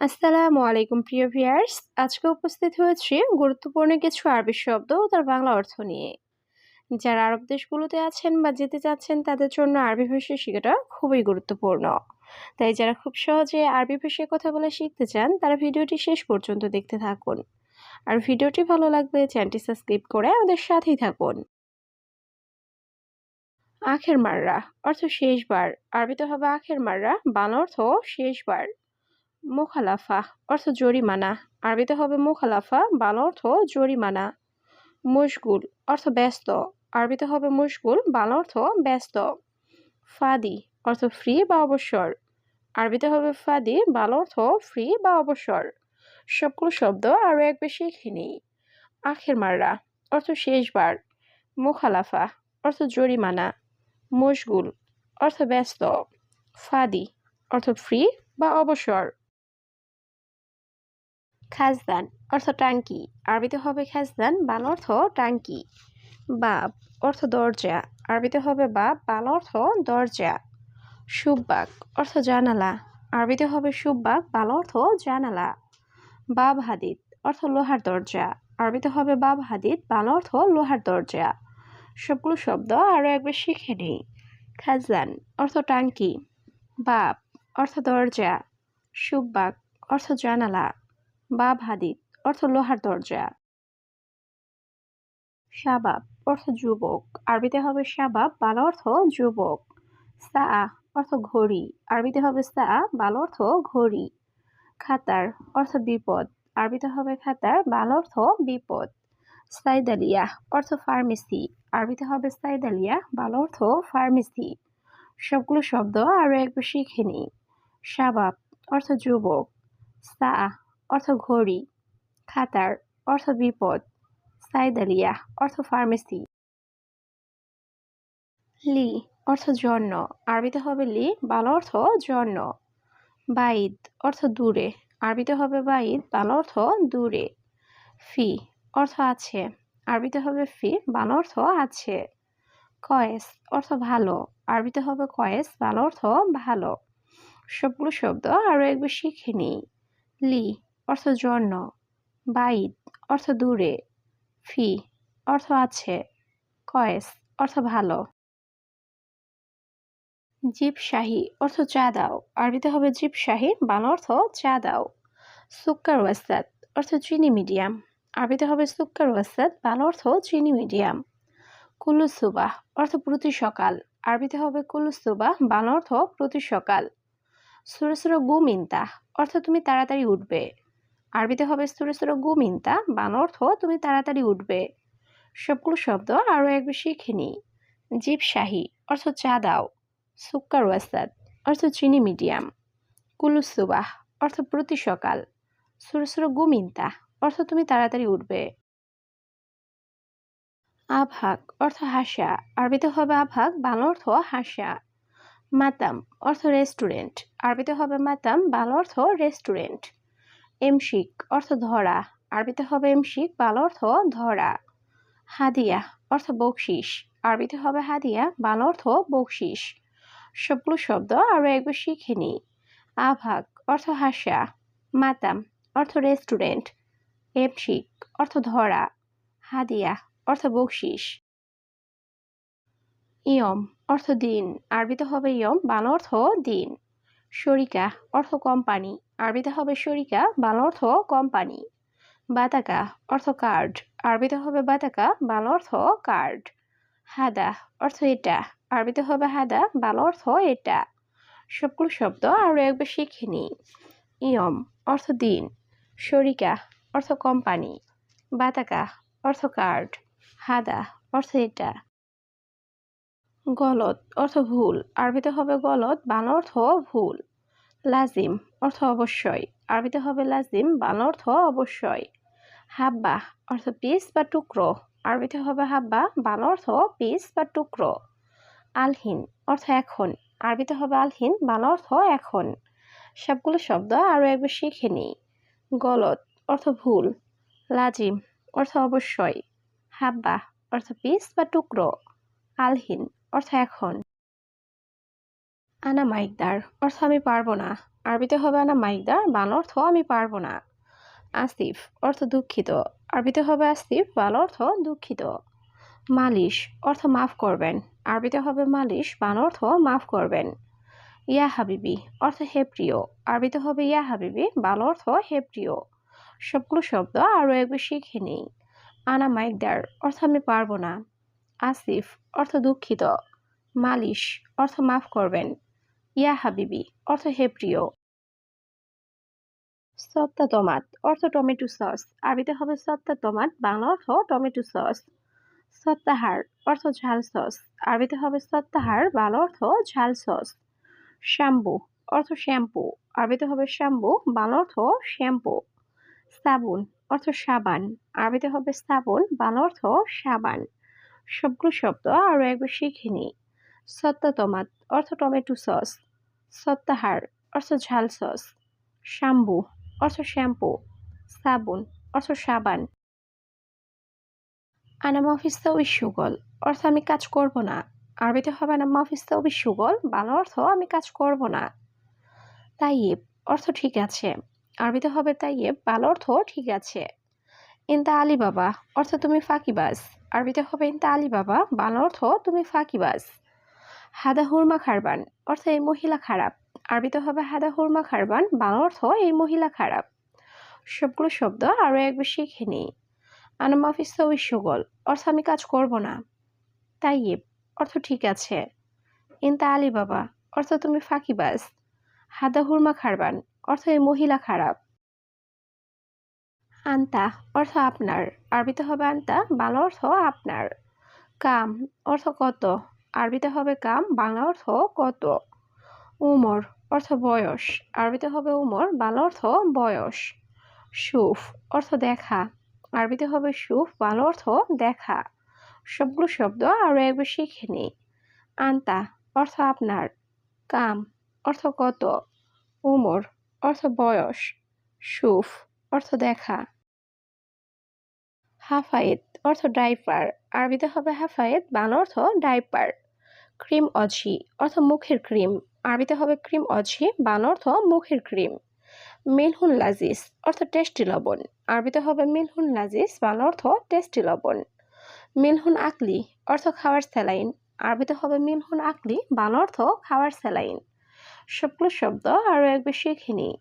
আসসালামু আলাইকুম প্রিয় ভিউয়ার্স। আজকে উপস্থিত হয়েছি গুরুত্বপূর্ণ কিছু আরবি শব্দ ও তার বাংলা অর্থ নিয়ে। যারা আরব দেশগুলোতে আছেন বা যেতে চাচ্ছেন তাদের জন্য আরবি ভাষা শেখাটা খুবই গুরুত্বপূর্ণ। তাই যারা খুব সহজে আরবি ভাষায় কথা বলা শিখতে চান তারা ভিডিওটি শেষ পর্যন্ত দেখতে থাকুন। আর ভিডিওটি ভালো লাগলে চ্যানেলটি সাবস্ক্রাইব করে আমাদের সাথেই থাকুন। আখের মাররা অর্থ শেষবার। আরবিতে হবে আখের মাররা, বাংলা অর্থ শেষবার। মোখালাফা অর্থ জরিমানা। আরবিতে হবে মোখালাফা, বাংলা অর্থ জরিমানা। মশগুল অর্থ ব্যস্ত। আরবিতে হবে মশগুল, বাংলা অর্থ ব্যস্ত। ফাদি অর্থ ফ্রি বা অবসর। আরবিতে হবে ফাদি, বাংলা অর্থ ফ্রি বা অবসর। সবগুলো শব্দ আরও একবার শিখে নিই। আখের মাররা অর্থ শেষবার। মোখালাফা অর্থ জরিমানা। মশগুল অর্থ ব্যস্ত। ফাদি অর্থ ফ্রি বা অবসর। খাজদান অর্থ টাঙ্কি। আরবিতে হবে খাজদান, বাংলা অর্থ টাঙ্কি। বাব অর্থ দরজা। আরবিতে হবে বাব, বাংলা অর্থ দরজা। সুব্বাক অর্থ জানালা। আরবিতে হবে সুব্বাক, বাংলা অর্থ জানালা। বাব হাদিদ অর্থ লোহার দরজা। আরবিতে হবে বাব হাদিদ, বাংলা অর্থ লোহার দরজা। সবগুলো শব্দ আরও একবার শিখে নিই। খাজদান অর্থ টাঙ্কি। বাব অর্থ দরজা। সুব্বাক অর্থ জানালা। বাব হাদিদ অর্থ লোহার দরজা। শাবাব অর্থ যুবক। আরবিতে হবে শাবাব, বাংলা অর্থ যুবক। সাআ অর্থ ঘড়ি। আরবিতে হবে সাআ, বাংলা অর্থ ঘড়ি। খাতার অর্থ বিপদ। আরবিতে হবে খাতার, বাংলা অর্থ বিপদ। সাইদালিয়া অর্থ ফার্মেসি। আরবিতে হবে সাইদালিয়া, বাংলা অর্থ ফার্মেসি। সবগুলো শব্দ আরও একবার শিখে নিই। শাবাব অর্থ যুবক। সাআ অর্থ ঘড়ি। খাতার অর্থ বিপদ। সাইদালিয়া অর্থ ফার্মেসি। লি অর্থ জন্য। আরবিতে হবে লি, বাংলা অর্থ জন্য। বাইদ অর্থ দূরে। আরবিতে হবে বাইদ, বাংলা অর্থ দূরে। ফি অর্থ আছে। আরবিতে হবে ফি, বাংলা অর্থ আছে। কয়েস অর্থ ভালো। আরবিতে হবে কয়েস, বাংলা অর্থ ভালো। সবগুলো শব্দ আরও একবার শিখে নিই। লি অর্থ জন্য। বাইদ অর্থ দূরে। ফি অর্থ আছে। কয়েস অর্থ ভালো। জিব শাহী অর্থ চা দাও। আরবিতে হবে জিব শাহী, বাংলা অর্থ চা দাও। সুক্কার ওয়াসাদ অর্থ চিনি মিডিয়াম। আরবিতে হবে সুক্কার ওয়াসাদ, বাংলা অর্থ চিনি মিডিয়াম। কুলু সুবাহ অর্থ প্রতি সকাল। আরবিতে হবে কুলু সুবাহ, বাংলা অর্থ প্রতি সকাল। সুরে সুরে গু মিনতা অর্থ তুমি তাড়াতাড়ি উঠবে। আরবিতে হবে সুরে সুরে গু মিনতা, বাংলা অর্থ তুমি তাড়াতাড়ি উঠবে। সবগুলো শব্দ আরও একবার শিখে নিই। জিব শাহী অর্থ চা দাও। সুক্কার ওয়াসাদ অর্থ চিনি মিডিয়াম। কুলু সুবাহ অর্থ প্রতি সকাল। সুরে সুরে গু মিনতা অর্থ তুমি তাড়াতাড়ি উঠবে। আভাক অর্থ হাসা। আরবিতে হবে আভাক, বাংলা অর্থ হাসা। মাতাম অর্থ রেস্টুরেন্ট। আরবিতে হবে মাতাম, বাংলা অর্থ রেস্টুরেন্ট। এমশিক অর্থ ধরা। আরবিতে হবে এমশিক, বাংলা অর্থ ধরা। হাদিয়া অর্থ বকশিস। আরবিতে হবে হাদিয়া, বাংলা অর্থ বকশিস। সবগুলো শব্দ আরও একবার শিখে নিই। আভাক অর্থ হাসা। মাতাম অর্থ রেস্টুরেন্ট। এমশিক অর্থ ধরা। হাদিয়া অর্থ বকশিস। ইয়ম অর্থ দিন। আরবিতে হবে ইয়ম, বাংলা অর্থ দিন। শরিকা অর্থ কোম্পানি। আরবিতে হবে শরিকা, বাংলা অর্থ কোম্পানি। বাতাকা অর্থ কার্ড। আরবিতে হবে বাতাকা, বাংলা অর্থ কার্ড। হাদা অর্থ এটা। আরবিতে হবে হাদা, বাংলা অর্থ এটা। সবগুলো শব্দ আরও একবার শিখে নিই। ইয়ম অর্থ দিন। শরিকা অর্থ কোম্পানি। বাতাকা অর্থ কার্ড। হাদা অর্থ এটা। গলত অর্থ ভুল। আরবিতে হবে গলত, বাংলা অর্থ ভুল। লাজিম অর্থ অবশ্যই। আরবিতে হবে লাজিম, বাংলা অর্থ অবশ্যই। হাব্বা অর্থ পিস বা টুকরো। আরবিতে হবে হাব্বা, বাংলা অর্থ পিস বা টুকরো। আলহিন অর্থ এখন। আরবিতে হবে আলহিন, বাংলা অর্থ এখন। সবগুলো শব্দ আরও একবার শিখে নিই। গলত অর্থ ভুল। লাজিম অর্থ অবশ্যই। হাব্বা অর্থ পিস বা টুকরো। আলহিন অর্থ এখন। আনা মাইকদার অর্থ আমি পারবো না। আরবিতে হবে আনা মাইকদার, বাংলা অর্থ আমি পারবো না। আসিফ অর্থ দুঃখিত। আরবিতে হবে আসিফ, বাংলা অর্থ দুঃখিত। মালিশ অর্থ মাফ করবেন। আরবিতে হবে মালিশ, বাংলা অর্থ মাফ করবেন। ইয়া হাবিবি অর্থ হে প্রিয়। আরবিতে হবে ইয়া হাবিবি, বাংলা অর্থ হে প্রিয়। সবগুলো শব্দ আরও একবার শিখে নিই। আনা মাইকদার অর্থ আমি পারবো না। আসিফ অর্থ দুঃখিত। মালিশ অর্থ মাফ করবেন। ইয়া হাবিবি অর্থ হে প্রিয়। সত্তা টমাট অর্থ টমেটো সস। আরবিতে হবে সত্তা টমাট, বাংলা অর্থ টমেটো সস। সত্তাহার অর্থ ঝাল সস। আরবিতে হবে সত্তাহার, বাংলা অর্থ ঝাল সস। শ্যাম্পু অর্থ শ্যাম্পু। আরবিতে হবে শ্যাম্পু, বাংলা অর্থ শ্যাম্পু। সাবুন অর্থ সাবান। আরবিতে হবে সাবুন, বাংলা অর্থ সাবান। সবগুলো শব্দ আরও একবার শিখে নিই। সত্তা টমাট অর্থ টমেটো সস। সত্তাহার অর্থ ঝাল সস। শ্যাম্পু অর্থ শ্যাম্পু। সাবুন অর্থ সাবান। আনা মাফিস সুগল অর্থ আমি কাজ করব না। আরবিতে হবে আনা মাফিস সুগল, বাংলা অর্থ আমি কাজ করব না। তাইয়েব অর্থ ঠিক আছে। আরবিতে হবে তাইয়েব, বাংলা অর্থ ঠিক আছে। ইনতা আলী বাবা অর্থ তুমি ফাঁকিবাজ। আরবিতে হবে ইনতা আলী বাবা, বাংলা অর্থ তুমি ফাঁকিবাজ। হাদা হুরমা খারবান অর্থ এই মহিলা খারাপ। আরবিতে হবে হাদা হুরমা খারবান, বাংলা অর্থ এই মহিলা খারাপ। সবগুলো শব্দ আরও একবার শিখে নিই। আনা মাফিস সুগল অর্থ আমি কাজ করব না। তাইয়েব অর্থ ঠিক আছে। ইনতা আলী বাবা অর্থ তুমি ফাঁকিবাজ। হাদা হুরমা খারবান অর্থ এই মহিলা খারাপ। আন্তা অর্থ আপনার। আরবিতে হবে আন্তা, বাংলা অর্থ আপনার। কাম অর্থ কত। আরবিতে হবে কাম, বাংলা অর্থ কত। উমর অর্থ বয়স। আরবিতে হবে উমর, বাংলা অর্থ বয়স। সুফ অর্থ দেখা। আরবিতে হবে সুফ, বাংলা অর্থ দেখা। সবগুলো শব্দ আরও একবার শিখে নিই। আন্তা অর্থ আপনার। কাম অর্থ কত। উমর অর্থ বয়স। সুফ অর্থ দেখা। হাফায়েত অর্থ ডাইপার। আরবিতে হবে হাফায়েত, বাংলা অর্থ ডাইপার। ক্রিম অঝি অর্থ মুখের ক্রিম। আরবিতে হবে ক্রিম অঝি, বাংলা অর্থ মুখের ক্রিম। মিলহুন লাজিজ অর্থ টেস্টি লবণ। আরবিতে হবে মিলহুন লাজিজ, বাংলা অর্থ টেস্টি লবণ। মিলহুন আকলি অর্থ খাওয়ার স্যালাইন। আরবিতে হবে মিলহুন আকলি, বাংলা অর্থ খাওয়ার স্যালাইন। সবগুলো শব্দ আরও একবার শিখে নিই।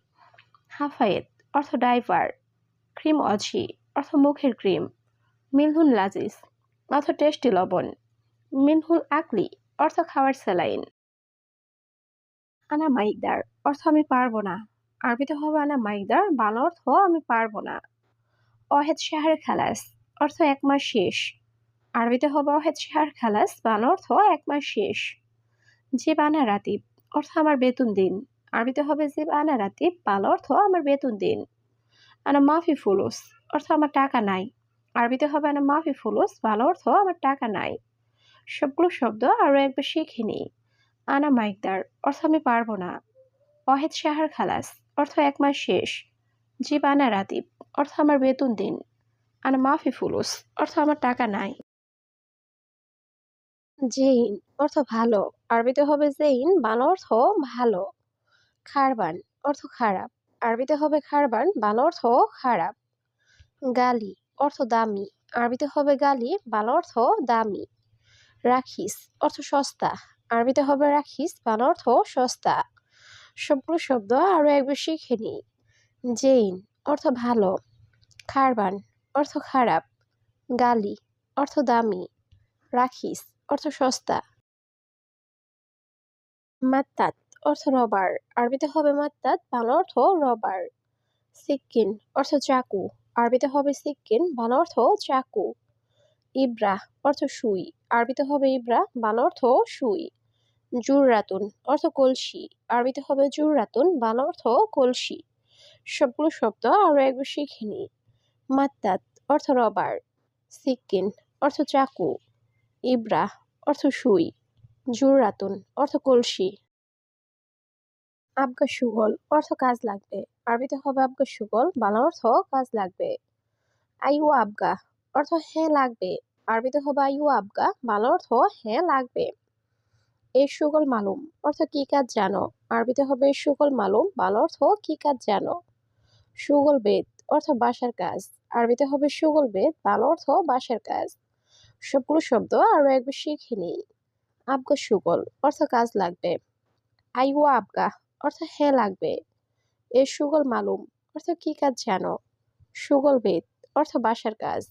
হাফায়েত অর্থ ডাইপার। ক্রিম অঝি অর্থ মুখের ক্রিম। মিলহুন লাজিজ অর্থ টেস্টি লবণ। মিনহুল আকলি অর্থ খাওয়ার স্যালাইন। আনা মাইকদার অর্থ আমি পারবো না। আরবিতে হবে আনা মাইকদার, বাংলা অর্থ আমি পারবো না। অহেদ শাহর খালাস অর্থ এক মাস শেষ। আরবিতে হবে অহেদ শাহর খালাস, বাংলা অর্থ এক মাস শেষ। জিব আনা রাতিব অর্থ আমার বেতন দিন। আরবিতে হবে জিব আনা রাতিব, বাংলা অর্থ আমার বেতন দিন। আনা মাফি ফুলুস অর্থ আমার টাকা নাই। আরবিতে হবে আনা মাফি ফুলুস, বাংলা অর্থ আমার টাকা নাই। সবগুলো শব্দ আরও একবার শিখে নিই। আনা মাইকদার অর্থ আমি পারবো না। ওয়াহেদ শাহর খালাস অর্থ এক মাস শেষ। জিব আনা রাতিব অর্থ আমার বেতন দিন। আনা মাফি ফুলুস অর্থ আমার টাকা নাই। জেইন অর্থ ভালো। আরবিতে হবে জেইন, বাংলা অর্থ ভালো। খারবান অর্থ খারাপ। আরবিতে হবে খারবান, বাংলা অর্থ খারাপ। গালি অর্থ দামি। আরবিতে হবে গালি, বাংলা অর্থ দামি। রাখিস অর্থ সস্তা। আরবিতে হবে রাখিস, বাংলা অর্থ সস্তা। সবগুলো শব্দ আরও একবার শিখে নিই। জেইন অর্থ ভালো। খারবান অর্থ খারাপ। গালি অর্থ দামি। রাখিস অর্থ সস্তা। মাত্তাত অর্থ রবার। আরবিতে হবে মাত্তাত, বাংলা অর্থ রবার। সিক্কিন অর্থ চাকু। আরবিতে হবে সিক্কিন, বাংলা অর্থ চাকু। ইব্রা অর্থ সুই। আরবিতে হবে ইব্রা, বাংলা অর্থ সুই। জুররাতুন অর্থ কলসি। আরবিতে হবে জুররাতুন, বাংলা অর্থ কলসি। সবগুলো শব্দ আরও একবার শিখে নিই। মাত্তাত অর্থ রবার। সিক্কিন অর্থ চাকু। ইব্রা অর্থ সুই। জুররাতুন অর্থ কলসি। আবগা সুগল অর্থ কাজ লাগবে। আরবিতে হবে আবগা সুগল, বাংলা অর্থ কাজ লাগবে। আইউ আবগা অর্থ হ্যাঁ লাগবে। আরবিতে হবে আইউ আবগা, বাংলা অর্থ হ্যাঁ লাগবে। এই সুগল মালুম অর্থ কি কাজ জানো? আরবিতে হবে সুগল মালুম, বাংলা অর্থ কি কাজ জানো? সুগল বেত অর্থ বাসার কাজ। আরবিতে হবে সুগল বেত, বাংলা অর্থ বাসার কাজ। সবগুলো শব্দ আরো একবার শিখে নিই। আবগা সুগল অর্থ কাজ লাগবে। আইওয়া আবগা অর্থ হ্যাঁ লাগবে। এ সুগল মালুম অর্থ কি কাজ জানো? সুগল বেত অর্থ বাসার কাজ।